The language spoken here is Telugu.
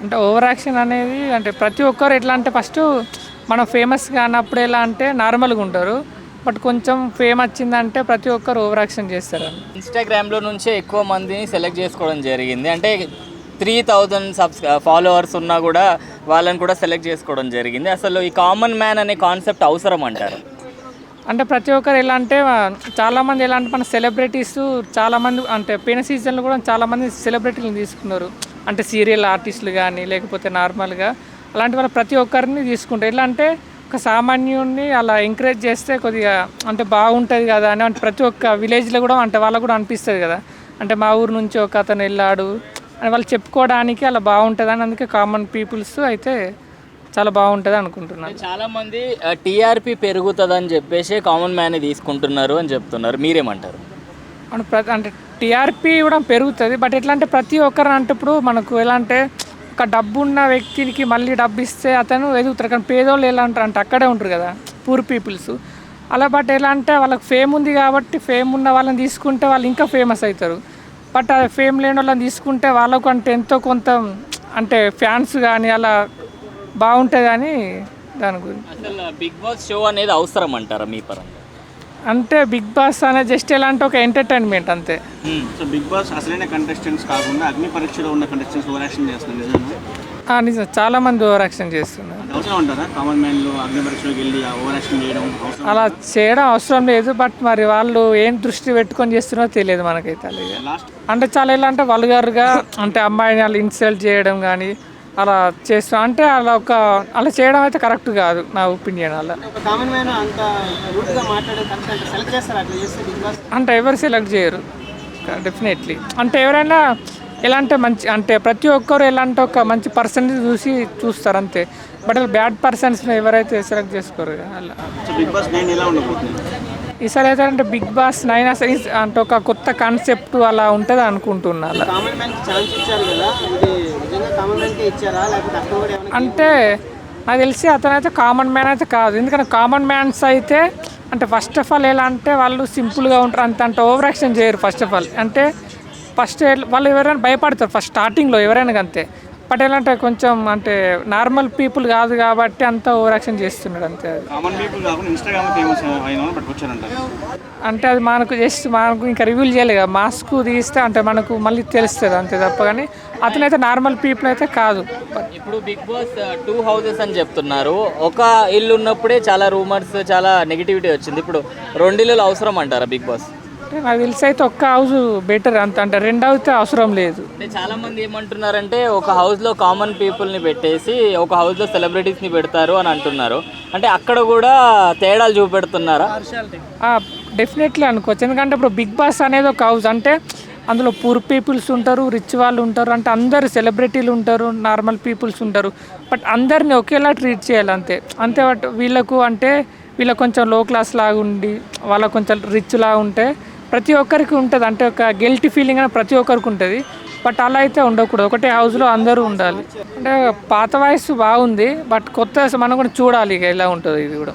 అంటే ఓవర్ యాక్షన్ అనేది అంటే ప్రతి ఒక్కరు ఎట్లా అంటే ఫస్ట్ మనం ఫేమస్ కానప్పుడు ఎలా అంటే నార్మల్గా ఉంటారు. బట్ కొంచెం ఫేమ్ వచ్చిందంటే ప్రతి ఒక్కరు ఓవర్ యాక్షన్ చేస్తారు. ఇన్స్టాగ్రామ్లో నుంచే ఎక్కువ మందిని సెలెక్ట్ చేసుకోవడం జరిగింది. అంటే 3000 ఫాలోవర్స్ ఉన్నా కూడా వాళ్ళని కూడా సెలెక్ట్ చేసుకోవడం జరిగింది. అసలు ఈ కామన్ మ్యాన్ అనే కాన్సెప్ట్ అవసరం అంటారు? అంటే ప్రతి ఒక్కరు ఎలా అంటే చాలామంది ఎలా అంటే మన సెలబ్రిటీస్ చాలామంది అంటే పోయిన సీజన్లో కూడా చాలామంది సెలబ్రిటీలను తీసుకున్నారు. అంటే సీరియల్ ఆర్టిస్టులు కానీ లేకపోతే నార్మల్గా అలాంటి వాళ్ళు ప్రతి ఒక్కరిని తీసుకుంటారు. ఎలా అంటే ఒక సామాన్యుడిని అలా ఎంకరేజ్ చేస్తే కొద్దిగా అంటే బాగుంటుంది కదా అని అంటే ప్రతి ఒక్క విలేజ్లో కూడా అంటే వాళ్ళకు కూడా అనిపిస్తుంది కదా. అంటే మా ఊరు నుంచి ఒక అతను వెళ్ళాడు అని వాళ్ళు చెప్పుకోవడానికి అలా బాగుంటుంది అని అందుకే కామన్ పీపుల్స్ అయితే చాలా బాగుంటుంది అనుకుంటున్నాను. చాలామంది టీఆర్పీ పెరుగుతుందని చెప్పేసి కామన్ మ్యాన్ తీసుకుంటున్నారు అని చెప్తున్నారు, మీరేమంటారు? అంటే టీఆర్పీ కూడా పెరుగుతుంది. బట్ ఎట్లా అంటే ప్రతి ఒక్కరు అంటే ఇప్పుడు మనకు ఎలా అంటే ఒక డబ్బు ఉన్న వ్యక్తికి మళ్ళీ డబ్బు ఇస్తే అతను ఎదుగుతారు. కానీ పేదోళ్ళు ఎలా అంటారు అంటే అక్కడే ఉంటారు కదా పూర్ పీపుల్స్ అలా. బట్ ఎలా అంటే వాళ్ళకి ఫేమ్ ఉంది కాబట్టి ఫేమ్ ఉన్న వాళ్ళని తీసుకుంటే వాళ్ళు ఇంకా ఫేమస్ అవుతారు. బట్ ఆ ఫేమ్ లేని వాళ్ళని తీసుకుంటే వాళ్ళకు అంటే ఎంతో కొంత అంటే ఫ్యాన్స్ కానీ అలా బాగుంటుంది అని దాని గురించి. అసలు బిగ్ బాస్ షో అనేది అవసరం అంటారా మీ పరంగా? అంటే బిగ్ బాస్ అనేది జస్ట్ ఎలా అంటే ఒక ఎంటర్టైన్మెంట్ అంతే. సో బిగ్ బాస్ అసలైన కంటెస్టెంట్స్ కాకుండా అగ్ని పరీక్షలో ఉన్న కంటెస్టెంట్స్ ఓవర్ యాక్షన్ చేస్తున్నారు, నిజంగా? నిజం, చాలా మంది ఓవర్ యాక్షన్ చేస్తున్నారు. అవసరం అంటారా కామన్ మ్యాన్లో అగ్ని పరీక్షలోకి వెళ్ళి ఓవర్ యాక్షన్ చేయడం? అలా చేయడం అవసరం లేదు. బట్ మరి వాళ్ళు ఏం దృష్టి పెట్టుకొని చేస్తున్నారో తెలియదు మనకైతే. అలాగే అంటే చాలా ఎలా అంటే వల్గర్గా అంటే అమ్మాయిని వాళ్ళు ఇన్సల్ట్ చేయడం కానీ అలా చేస్తాం అంటే అలా చేయడం అయితే కరెక్ట్ కాదు నా ఒపీనియన్. అలా అంటే ఎవరు సెలెక్ట్ చేయరు డెఫినెట్లీ. అంటే ఎవరైనా ఎలా అంటే మంచి అంటే ప్రతి ఒక్కరు ఎలా అంటే ఒక మంచి పర్సన్ చూస్తారు అంతే. బట్ బ్యాడ్ పర్సన్స్ని ఎవరైతే సెలెక్ట్ చేసుకోరు అలా. ఈసారి అయితే అంటే బిగ్ బాస్ 9 అసలు అంటే ఒక కొత్త కాన్సెప్ట్ అలా ఉంటుంది అనుకుంటున్నా. అంటే నాకు తెలిసి అతను అయితే కామన్ మ్యాన్ అయితే కాదు. ఎందుకంటే కామన్ మ్యాన్స్ అయితే అంటే ఫస్ట్ ఆఫ్ ఆల్ ఎలా అంటే వాళ్ళు సింపుల్గా ఉంటారు, అంటే ఓవర్ యాక్షన్ చేయరు. ఫస్ట్ ఆఫ్ ఆల్ అంటే వాళ్ళు ఎవరైనా భయపడతారు ఫస్ట్ స్టార్టింగ్లో ఎవరైనా అంతే. బట్ ఎలా అంటే కొంచెం అంటే నార్మల్ పీపుల్ కాదు కాబట్టి అంతా ఓవర్ యాక్షన్ చేస్తున్నాడు అంతే. అంటే అది మనకు ఇంకా రివ్యూల్ చేయలేదు కదా. మాస్క్ తీస్తే అంటే మనకు మళ్ళీ తెలుస్తుంది అంతే తప్ప. కానీ అతనైతే నార్మల్ పీపుల్ అయితే కాదు. ఇప్పుడు బిగ్ బాస్ 2 హౌసెస్ అని చెప్తున్నారు. ఒక ఇల్లు ఉన్నప్పుడే చాలా రూమర్స్, చాలా నెగిటివిటీ వచ్చింది. ఇప్పుడు 2 ఇల్లులు అవసరం అంటారా బిగ్ బాస్? నాకు తెలిసి అయితే ఒక్క హౌస్ బెటర్ అంత. అంటే 2 అయితే అవసరం లేదు. అంటే చాలా మంది ఏమంటున్నారంటే ఒక హౌస్లో కామన్ పీపుల్ని పెట్టేసి ఒక హౌస్లో సెలబ్రిటీస్ని పెడతారు అని అంటున్నారు. అంటే అక్కడ కూడా తేడాలు చూపెడుతున్నారా? డెఫినెట్లీ అనుకోవచ్చు. ఎందుకంటే ఇప్పుడు బిగ్ బాస్ అనేది ఒక హౌస్ అంటే అందులో పూర్ పీపుల్స్ ఉంటారు, రిచ్ వాళ్ళు ఉంటారు, అంటే అందరు సెలబ్రిటీలు ఉంటారు, నార్మల్ పీపుల్స్ ఉంటారు. బట్ అందరినీ ఒకేలా ట్రీట్ చేయాలి అంతే. బట్ వీళ్ళకు కొంచెం లో క్లాస్ లాగా ఉండి వాళ్ళకు కొంచెం రిచ్ లాగా ఉంటే ప్రతి ఒక్కరికి ఉంటుంది. అంటే ఒక గిల్టీ ఫీలింగ్ అని ప్రతి ఒక్కరికి ఉంటుంది. బట్ అలా అయితే ఉండకూడదు. ఒకటే హౌస్లో అందరూ ఉండాలి. అంటే పాత వయసు బాగుంది. బట్ కొత్త మనం కూడా చూడాలి ఇక ఎలా ఉంటుందో ఇది కూడా.